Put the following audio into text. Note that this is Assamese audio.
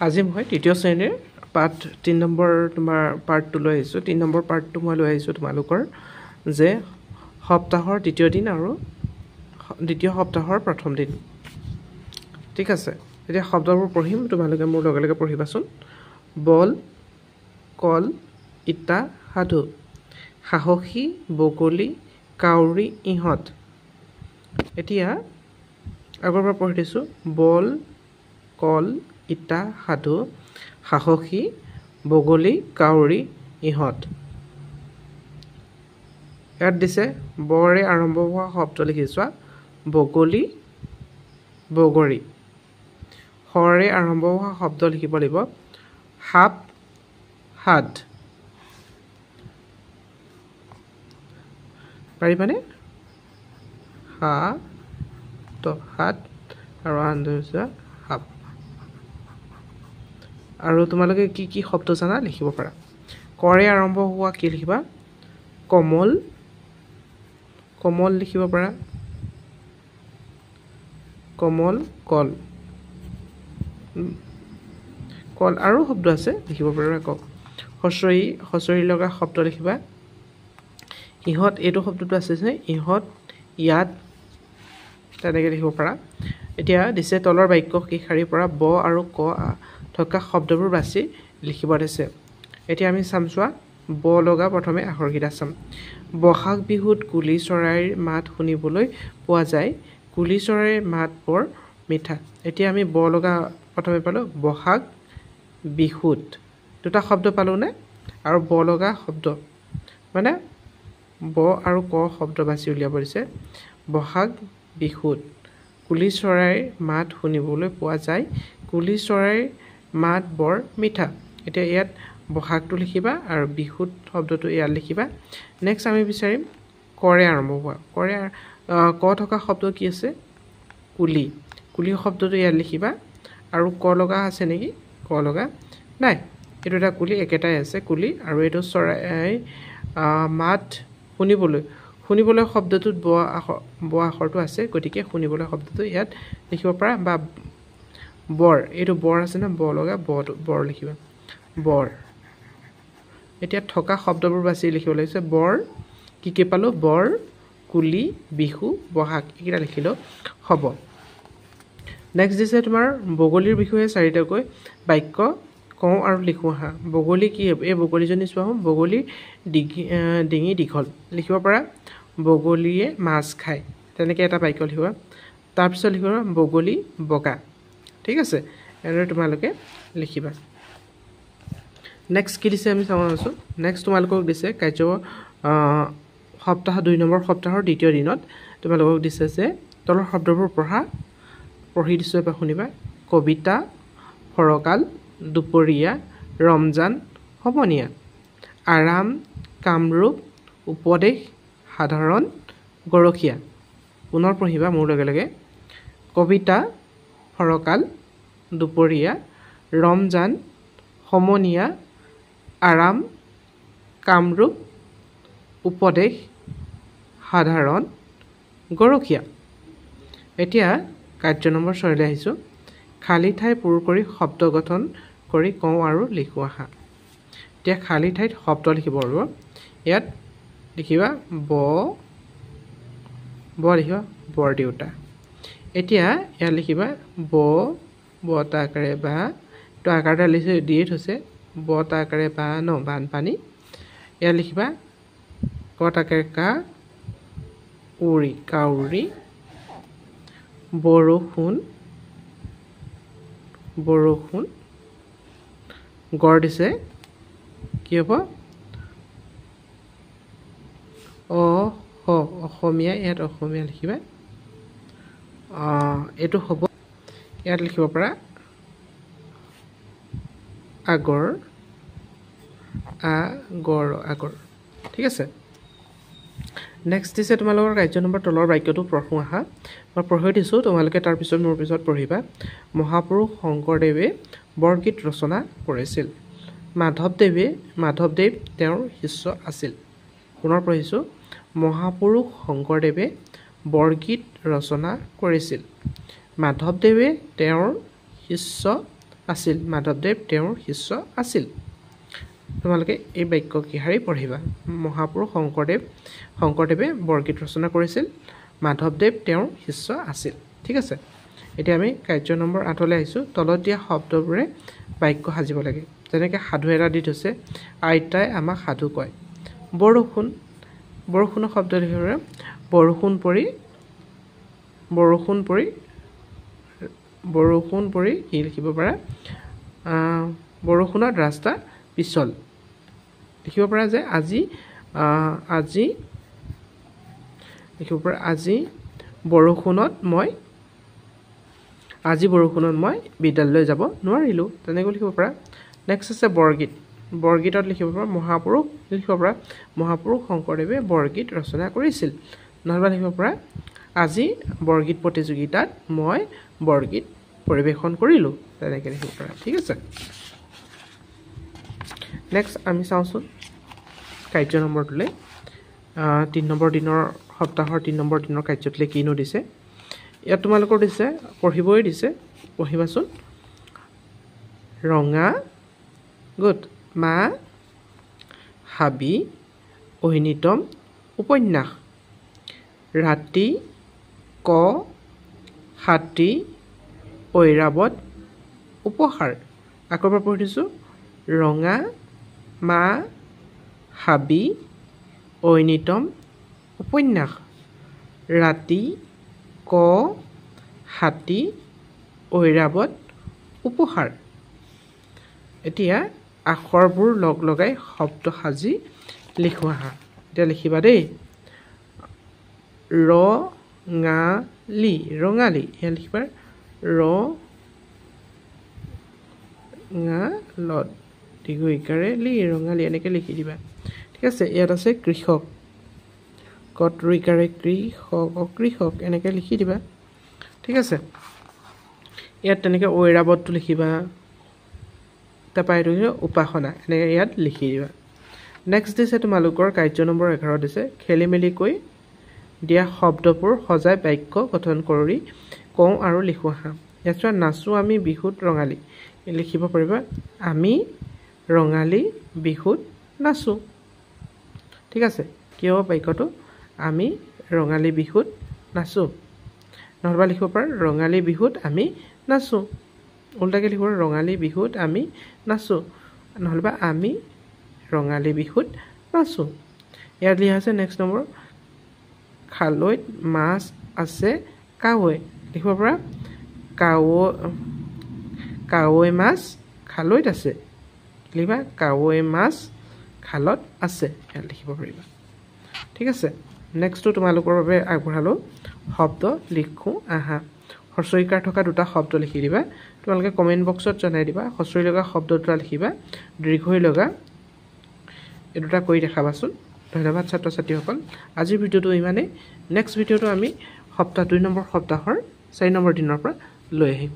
আজি মই তৃতীয় শ্ৰেণীৰ পাঠ 3 নম্বৰ তোমাৰ পাৰ্টটো লৈ আহিছোঁ 3 নম্বৰ পাৰ্টটো মই লৈ আহিছোঁ তোমালোকৰ যে সপ্তাহৰ দ্বিতীয় দিন আৰু দ্বিতীয় সপ্তাহৰ প্ৰথম দিন ঠিক আছে এতিয়া শব্দবোৰ পঢ়িম তোমালোকে মোৰ লগে লগে পঢ়িবাচোন বল কল ইটা সাধু সাহসী বগলী কাউৰী ইহঁত এতিয়া আগৰ পৰা পঢ়ি দিছোঁ বল কল ইটা সাধু সাহসী বগলী কাউৰী ইহঁত ইয়াত দিছে বৰে আৰম্ভ হোৱা শব্দ লিখি চোৱা বগলী বগৰী হৰে আৰম্ভ হোৱা শব্দ লিখিব লাগিব সাপ হাত পাৰিবানে হা তো হাত আৰু আনটো হৈছে সাপ আৰু তোমালোকে কি কি শব্দ জানা লিখিব পাৰা কৰে আৰম্ভ হোৱা কি লিখিবা কমল কমল লিখিব পাৰা কমল কল কল আৰু শব্দ আছে লিখিব পাৰা ক হচৰি লগা শব্দ লিখিবা ইহঁত এইটো শব্দটো আছে যে ইহঁত ইয়াত তেনেকৈ লিখিব পাৰা এতিয়া দিছে তলৰ বাক্য কেইশাৰীৰ পৰা ব আৰু ক থকা শব্দবোৰ বাছি লিখিব দিছে এতিয়া আমি চাম চোৱা ব লগা প্ৰথমে আখৰকেইটা চাম বহাগ বিহুত কুলি চৰাইৰ মাত শুনিবলৈ পোৱা যায় কুলি চৰাইৰ মাত বৰ মিঠা এতিয়া আমি ব লগা প্ৰথমে পালোঁ বহাগ বিহুত দুটা শব্দ পালোঁনে আৰু ব লগা শব্দ মানে ব আৰু ক শব্দ বাছি উলিয়াব দিছে বহাগ বিহুত কুলি চৰাইৰ মাত শুনিবলৈ পোৱা যায় কুলি চৰাইৰ মাত বৰ মিঠা এতিয়া ইয়াত বহাগটো লিখিবা আৰু বিহুত শব্দটো ইয়াত লিখিবা নেক্সট আমি বিচাৰিম কৰে আৰম্ভ হোৱা কৰে ক থকা শব্দ কি আছে কুলি কুলি শব্দটো ইয়াত লিখিবা আৰু ক লগা আছে নেকি ক লগা নাই এইটো এটা কুলি একেটাই আছে কুলি আৰু এইটো চৰাই মাত শুনিবলৈ শব্দটোত ব আখৰটো আছে গতিকে শুনিবলৈ শব্দটো ইয়াত লিখিব পাৰা বা বৰ এইটো বৰ আছে না ব লগা বৰ লিখিবা বৰ এতিয়া থকা শব্দবোৰ বাছি লিখিব লাগিছে বৰ কি পালোঁ বৰ কুলি বিহু বহাগ এইকেইটা লিখিলেও হ'ব নেক্সট দিছে তোমাৰ বগলীৰ বিষয়ে 4টাকৈ বাক্য কওঁ আৰু লিখোঁ আহা বগলী কি এই বগলীজনী চোৱা বগলীৰ ডিঙি দীঘল লিখিব পাৰা বগলীয়ে মাছ খায় তেনেকৈ এটা বাক্য লিখিবা তাৰপিছত লিখিবা বগলী বগা ঠিক আছে এনেদৰে তোমালোকে লিখিবা নেক্সট কি দিছে আমি চাব আছোঁ নেক্সট তোমালোকক দিছে কাৰ্য সপ্তাহ 2 নম্বৰ সপ্তাহৰ দ্বিতীয় দিনত তোমালোকক দিছে যে তলৰ শব্দবোৰ পঢ়ি দিছোঁ এবাৰ শুনিবা কবিতা ফৰকাল দুপৰীয়া ৰমজান সমনীয়া আৰাম কামৰূপ উপদেশ সাধাৰণ গৰখীয়া পুনৰ পঢ়িবা মোৰ লগে লগে কবিতা ফৰকাল দুপৰীয়া ৰমজান সমনীয়া আৰাম কামৰূপ উপদেশ সাধাৰণ গৰখীয়া এতিয়া কাৰ্য নম্বৰ 6লৈ আহিছোঁ খালী ঠাই পূৰ কৰি শব্দ গঠন কৰি কওঁ আৰু লিখোঁ আহা এতিয়া খালী ঠাইত শব্দ লিখিব লাগিব ইয়াত লিখিবা ব লিখিবা বৰদেউতা এতিয়া ইয়াত লিখিবা বটা আকাৰে বা তো আকাৰটা দিয়ে থৈছে বটা আকাৰে বা বানপানী ইয়াত লিখিবা কটা আকাৰে কাউৰী বৰষুণ গড় দিছে কি হ'ব অসমীয়া ইয়াত অসমীয়া লিখিবা এইটো হ'ব ইয়াত লিখিব পাৰা আগৰ ঠিক আছে নেক্সট দিছে তোমালোকৰ কাৰ্য নম্বৰ তলৰ বাক্যটো পঢ়োঁ আহা মই পঢ়ি দিছোঁ তোমালোকে তাৰপিছত মোৰ পিছত পঢ়িবা মহাপুৰুষ শংকৰদেৱে বৰগীত ৰচনা কৰিছিল মাধৱদেৱ তেওঁৰ শিষ্য আছিল পুনৰ পঢ়িছোঁ মহাপুৰুষ শংকৰদেৱে বৰগীত ৰচনা কৰিছিল মাধৱদেৱে তেওঁৰ শিষ্য আছিল মাধৱদেৱ তেওঁৰ শিষ্য আছিল তোমালোকে এই বাক্য কিহাৰি পঢ়িবা মহাপুৰুষ শংকৰদেৱে বৰগীত ৰচনা কৰিছিল মাধৱদেৱ তেওঁৰ শিষ্য আছিল ঠিক আছে এতিয়া আমি কাৰ্য নম্বৰ 8 লৈ আহিছো তলত দিয়া শব্দবোৰে বাক্য সাজিব লাগে যেনেকৈ সাধু এটা দি থৈছে আইতাই আমাক সাধু কয় বৰষুণ শব্দ লিখিবলৈ বৰষুণ পৰি কি লিখিব পাৰা বৰষুণত ৰাস্তা পিছল লিখিব পাৰা যে আজি লিখিব পাৰা আজি বৰষুণত মই বিদ্যালয়লৈ যাব নোৱাৰিলোঁ তেনেকৈ লিখিব পাৰা নেক্সট আছে বৰগীতত লিখিব পাৰা মহাপুৰুষ শংকৰদেৱে বৰগীত ৰচনা কৰিছিল নহ'লে লিখিব পাৰা আজি বৰগীত প্ৰতিযোগিতাত মই বৰগীত পৰিৱেশন কৰিলোঁ তেনেকৈ লিখিব পাৰা ঠিক আছে নেক্সট আমি চাওঁচোন কাৰ্য নম্বৰটোলৈ 3 নম্বৰ দিনৰ সপ্তাহৰ 3 নম্বৰ দিনৰ কাৰ্যটোলৈ কিনো দিছে ইয়াত তোমালোকৰ দিছে পঢ়িবই দিছে পঢ়িবাচোন ৰঙা গুড মা হাবি ঐনিতম উপন্যাস ৰাতি ক হাতী ঐৰাৱত উপহাৰ আকৌ এবাৰ পঢ়ি দিছোঁ ৰঙা মা হাবি ঐনিতম উপন্যাস ৰাতি ক হাতী ঐৰাৱত উপহাৰ এতিয়া আখৰবোৰ লগ লগাই শব্দ সাজি লিখোৱা হা এতিয়া লিখিবা দেই ৰঙালী এয়া লিখিবা ৰঙালত দীৰ্ঘইকাৰে লি ৰঙালী এনেকৈ লিখি দিবা ঠিক আছে ইয়াত আছে কৃষক কৃকাৰে কৃষক এনেকৈ লিখি দিবা ঠিক আছে ইয়াত তেনেকৈ ঐৰাৱতটো লিখিবা তাৰপৰা এইটো উপাসনা এনেকৈ ইয়াত লিখি দিবা নেক্সট দিছে তোমালোকৰ কাৰ্য নম্বৰ 11 দিছে খেলি মেলি কৈ দিয়া শব্দবোৰ সজাই বাক্য গঠন কৰি কওঁ আৰু লিখোঁ হা ইয়াত চোৱা নাচোঁ আমি বিহুত ৰঙালী লিখিব পাৰিবা আমি ৰঙালী বিহুত নাচোঁ ঠিক আছে কি হ'ব বাক্যটো আমি ৰঙালী বিহুত নাচোঁ নহ'লে লিখিব পাৰা ৰঙালী বিহুত আমি নাচোঁ উল্টাকৈ লিখিব ৰঙালী বিহুত আমি নাচোঁ নহ'লে আমি ৰঙালী বিহুত নাচোঁ ইয়াত লিখা আছে নেক্সট নম্বৰ খালৈত মাছ আছে কাৱৈ লিখিব পাৰা কাৱৈ মাছ খালৈত আছে লিখিবা কাৱৈ মাছ খালত আছে ইয়াত লিখিব পাৰিবা ঠিক আছে নেক্সটটো তোমালোকৰ বাবে আগবঢ়ালোঁ শব্দ লিখোঁ আহা হস্ৰইকাৰ থকা দুটা শব্দ লিখি দিবা তোমালোকে কমেণ্ট বক্সত জনাই দিবা হস্ৰই লগা শব্দ দুটা লিখিবা দীৰ্ঘই লগা এই দুটা কৰি দেখাবাচোন ধন্যবাদ ছাত্ৰ ছাত্ৰীসকল আজিৰ ভিডিঅ'টো ইমানেই নেক্সট ভিডিঅ'টো আমি 2 নম্বৰ সপ্তাহৰ 4 নম্বৰ দিনৰ পৰা লৈ আহিম